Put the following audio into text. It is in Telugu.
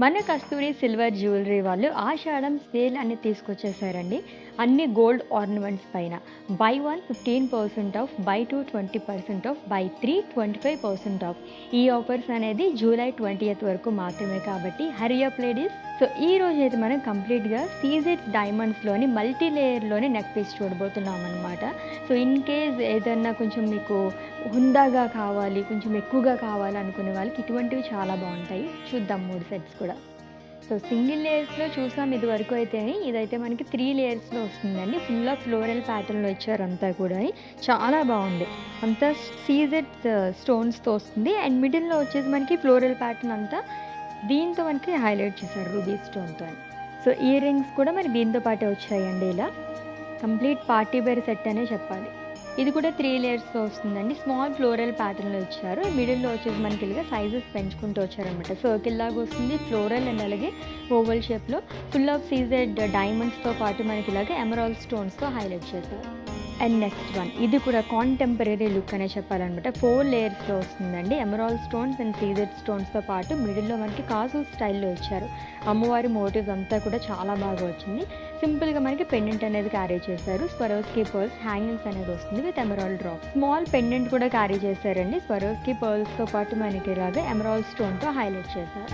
మన కస్తూరి సిల్వర్ జ్యువెలరీ వాళ్ళు ఆషాఢం సేల్ అనేది తీసుకొచ్చేసారండి. అన్ని గోల్డ్ ఆర్నమెంట్స్ పైన by 1 15% of, by 2 20% of, by 3 25% of. ఈ ఆఫర్స్ అనేది జూలై 20th వరకు మాత్రమే కాబట్టి హరీ అప్ లేడీస్. సో ఈ రోజు అయితే మనం కంప్లీట్గా సీజెడ్ డైమండ్స్లోని మల్టీ లేయర్లోని నెక్ పీస్ చూడబోతున్నాం అనమాట. సో ఇన్ కేస్ ఏదన్నా కొంచెం మీకు హుందాగా కావాలి, కొంచెం ఎక్కువగా కావాలి అనుకునే వాళ్ళకి ఇటువంటివి చాలా బాగుంటాయి. చూద్దాం 3 సెట్స్ కూడా. సో సింగిల్ లేయర్స్లో చూసాం ఇది వరకు అయితే. ఇదైతే మనకి 3 లేయర్స్లో వస్తుందండి. ఫుల్ ఆఫ్ ఫ్లోరల్ ప్యాటర్న్లో ఇచ్చారు అంతా కూడా. చాలా బాగుంది. అంతా సీజెడ్ స్టోన్స్తో వస్తుంది. అండ్ మిడిల్లో వచ్చేసి మనకి ఫ్లోరల్ ప్యాటర్న్ అంతా దీంతో మనకి హైలైట్ చేశారు రూబీ స్టోన్తో. సో ఇయర్ రింగ్స్ కూడా మరి దీంతో పాటే వచ్చాయండి. ఇలా కంప్లీట్ పార్టీ వేర్ సెట్ అనే చెప్పాలి. ఇది కూడా 3 లేయర్స్తో వస్తుందండి. స్మాల్ ఫ్లోరల్ ప్యాటర్న్లో ఇచ్చారు. మిడిల్లో వచ్చేసి మనకి ఇలాగా సైజెస్ పెంచుకుంటూ వచ్చారనమాట. సర్కిల్ లాగా వస్తుంది, ఫ్లోరల్ అండ్ అలాగే ఓవల్ షేప్లో ఫుల్ ఆఫ్ సీజెడ్ డైమండ్స్తో పాటు మనకి ఇలాగే ఎమరాల్డ్ స్టోన్స్తో హైలైట్ చేశారు. అండ్ నెక్స్ట్ వన్, ఇది కూడా కాంటెంపరీ లుక్ అనే చెప్పాలన్నమాట. 4 లేయర్స్లో వస్తుందండి. ఎమరాల్డ్ స్టోన్స్ అండ్ సీజెడ్ స్టోన్స్తో పాటు మిడిల్లో మనకి కాజు స్టైల్లో ఇచ్చారు. అమ్మవారి మోటివ్స్ అంతా కూడా చాలా బాగా వచ్చింది. సింపుల్గా మనకి పెండెంట్ అనేది క్యారీ చేశారు. స్వరోస్కి పర్ల్స్ హ్యాంగింగ్స్ అనేది వస్తుంది with emerald drop. Small pendant కూడా క్యారీ చేశారండి. స్వరోస్కి పర్ల్స్తో పాటు మనకి ఇలాగా ఎమరాల్డ్ స్టోన్తో హైలైట్ చేశారు.